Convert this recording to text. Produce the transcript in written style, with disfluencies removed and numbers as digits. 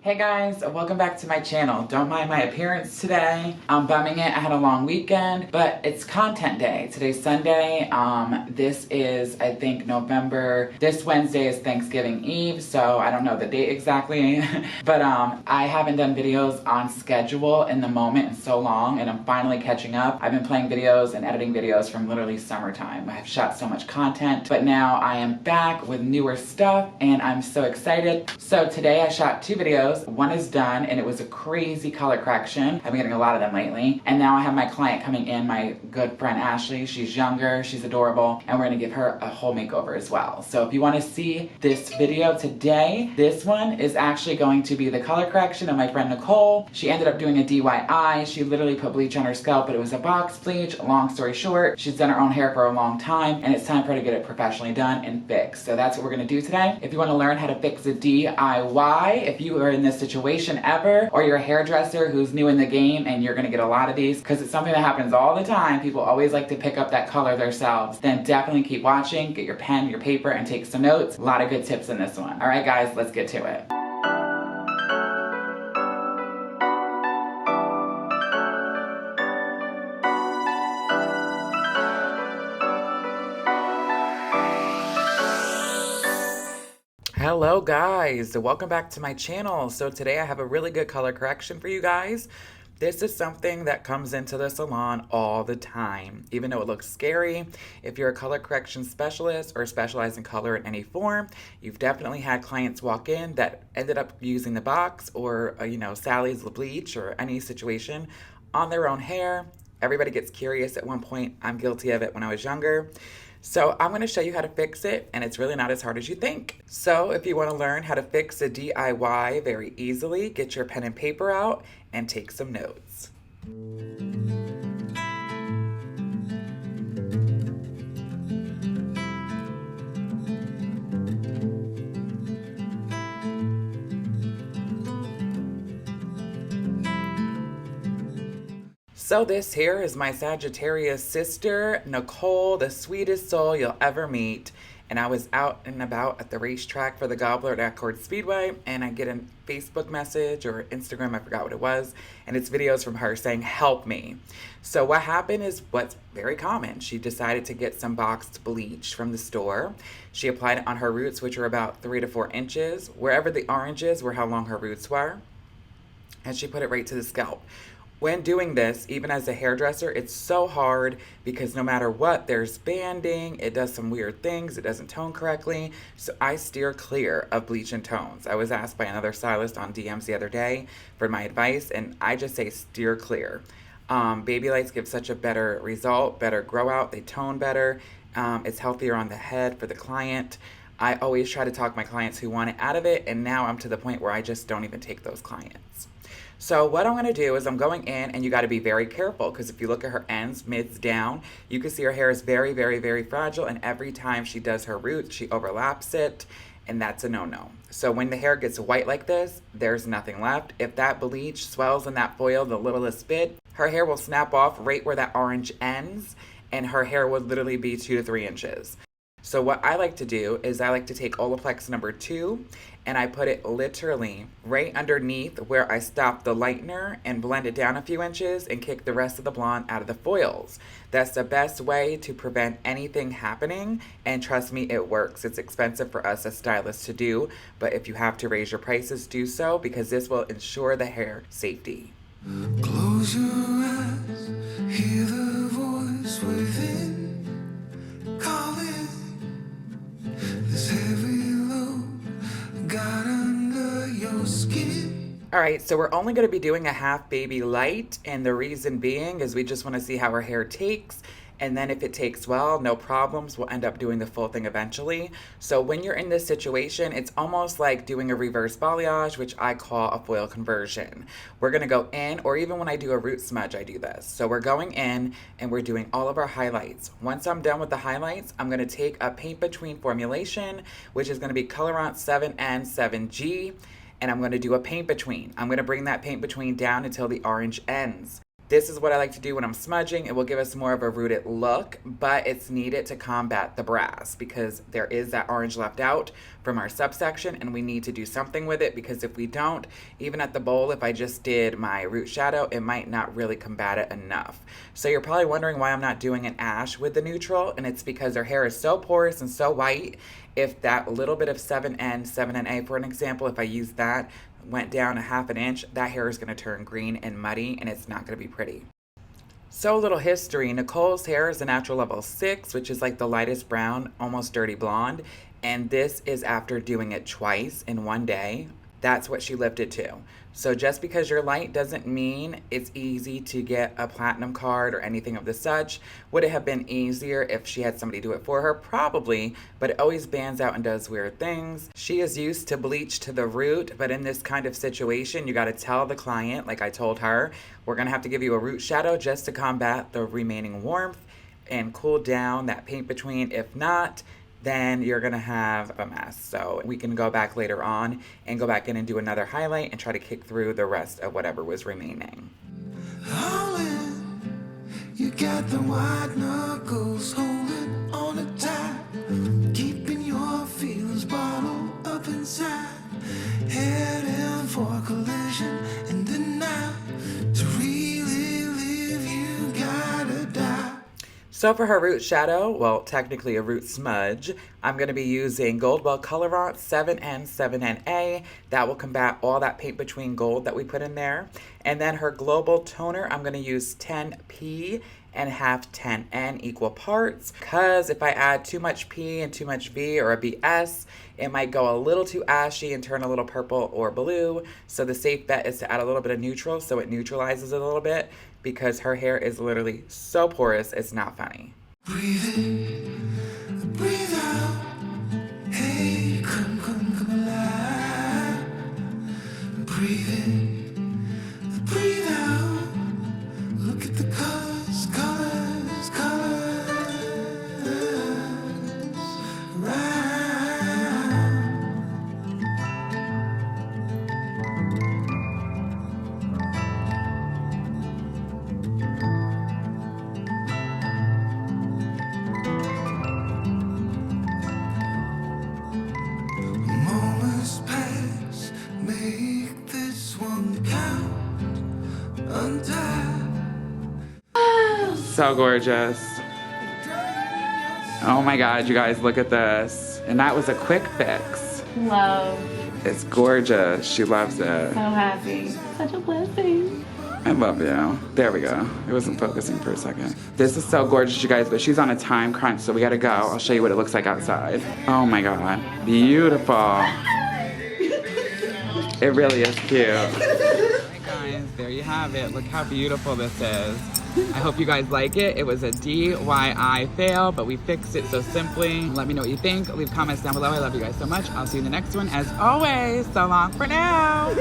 Hey guys, welcome back to my channel. Don't mind my appearance today. I'm bumming it. I had a long weekend, but it's content day. Today's Sunday. This is, I think, this Wednesday is Thanksgiving Eve, so I don't know the date exactly. But I haven't done videos on schedule in the moment in so long, and I'm finally catching up. I've been playing videos and editing videos from literally summertime. I've shot so much content, but now I am back with newer stuff, and I'm so excited. So today I shot 2 videos. One is done, and it was a crazy color correction. I've been getting a lot of them lately. And now I have my client coming in, my good friend Ashley. She's younger, she's adorable, and we're gonna give her a whole makeover as well. So if you wanna see this video today, this one is actually going to be the color correction of my friend Nicole. She ended up doing a DIY. She literally put bleach on her scalp, but it was a box bleach. Long story short, she's done her own hair for a long time, and it's time for her to get it professionally done and fixed. So that's what we're gonna do today. If you wanna learn how to fix a DIY, if you are in this situation ever, or you're a hairdresser who's new in the game and you're gonna get a lot of these, because it's something that happens all the time. People always like to pick up that color themselves. Then definitely keep watching, get your pen, your paper, and take some notes. A lot of good tips in this one. All right, guys, let's get to it. Hello guys, welcome back to my channel. So today I have a really good color correction for you guys. This is something that comes into the salon all the time, even though it looks scary. If you're a color correction specialist or specialize in color in any form, you've definitely had clients walk in that ended up using the box or Sally's bleach or any situation on their own hair. Everybody gets curious at one point. I'm guilty of it when I was younger. So I'm gonna show you how to fix it, and it's really not as hard as you think. So if you wanna learn how to fix a DIY very easily, get your pen and paper out and take some notes. So this here is my Sagittarius sister, Nicole, the sweetest soul you'll ever meet. And I was out and about at the racetrack for the Goldwell at Accord Speedway, and I get a Facebook message or Instagram, I forgot what it was, and it's videos from her saying, help me. So what happened is what's very common. She decided to get some boxed bleach from the store. She applied it on her roots, which are about 3 to 4 inches. Wherever the orange is were how long her roots were. And she put it right to the scalp. When doing this, even as a hairdresser, it's so hard because no matter what, there's banding, it does some weird things, it doesn't tone correctly. So I steer clear of bleach and tones. I was asked by another stylist on DMs the other day for my advice, and I just say steer clear. Baby lights give such a better result, better grow out, they tone better. It's healthier on the head for the client. I always try to talk my clients who want it out of it, and now I'm to the point where I just don't even take those clients. So what I'm going to do is I'm going in, and you got to be very careful because if you look at her ends, mids down, you can see her hair is very, very, very fragile, and every time she does her roots, she overlaps it, and that's a no-no. So when the hair gets white like this, there's nothing left. If that bleach swells in that foil the littlest bit, her hair will snap off right where that orange ends, and her hair will literally be 2 to 3 inches. So what I like to do is I like to take Olaplex number 2 and I put it literally right underneath where I stopped the lightener and blend it down a few inches and kick the rest of the blonde out of the foils. That's the best way to prevent anything happening, and trust me, it works. It's expensive for us as stylists to do, but if you have to raise your prices, do so because this will ensure the hair safety. Close your eyes, hear the voice within. This heavy load got under your skin. All right, so we're only going to be doing a half baby light, and the reason being is we just want to see how her hair takes, and then if it takes well, no problems, we'll end up doing the full thing eventually. So when you're in this situation, it's almost like doing a reverse balayage, which I call a foil conversion. We're going to go in, or even when I do a root smudge, I do this. So we're going in and we're doing all of our highlights. Once I'm done with the highlights, I'm going to take a paint between formulation, which is going to be Colorance 7N 7G, and I'm going to do a paint between. I'm going to bring that paint between down until the orange ends. This is what I like to do when I'm smudging. It will give us more of a rooted look, but it's needed to combat the brass because there is that orange left out from our subsection, and we need to do something with it, because if we don't, even at the bowl, if I just did my root shadow, it might not really combat it enough. So you're probably wondering why I'm not doing an ash with the neutral, and it's because her hair is so porous and so white. If that little bit of 7N, 7NA, for an example, if I use that, went down a half an inch, that hair is going to turn green and muddy, and it's not going to be pretty. So, a little history. Nicole's hair is a natural level 6, which is like the lightest brown, almost dirty blonde, and this is after doing it twice in one day. That's what she lifted to. So just because you're light doesn't mean it's easy to get a platinum card or anything of the such. Would it have been easier if she had somebody do it for her? Probably, but it always bands out and does weird things. She is used to bleach to the root, but in this kind of situation, you got to tell the client, like I told her, we're going to have to give you a root shadow just to combat the remaining warmth and cool down that paint between. If not, then you're gonna have a mess. So we can go back later on and go back in and do another highlight and try to kick through the rest of whatever was remaining. All in, you got the white knuckles holding on it tight, keeping your feelings bottled up inside, heading for collision and denial. To really live, you gotta die. So for her root shadow, well, technically a root smudge, I'm going to be using Goldwell Colorance 7N, 7NA. That will combat all that paint between gold that we put in there. And then her global toner, I'm going to use 10P and half 10N equal parts, because if I add too much P and too much V or a BS, it might go a little too ashy and turn a little purple or blue. So the safe bet is to add a little bit of neutral so it neutralizes it a little bit, because her hair is literally so porous, it's not funny. Breathe in, breathe out. Hey, come alive. Breathe in, breathe out. Look at the colors, colors, colors. Right. Moments pass, make this one count. Untie. So gorgeous. Oh my God, you guys, look at this. And that was a quick fix. Love. It's gorgeous. She loves it. So happy. Such a blessing. I love you. There we go. It wasn't focusing for a second. This is so gorgeous, you guys, but she's on a time crunch, so we gotta go. I'll show you what it looks like outside. Oh my God. Beautiful. It really is cute. Hey guys, there you have it. Look how beautiful this is. I hope you guys like it. It was a DIY fail, but we fixed it so simply. Let me know what you think. Leave comments down below. I love you guys so much. I'll see you in the next one. As always, so long for now.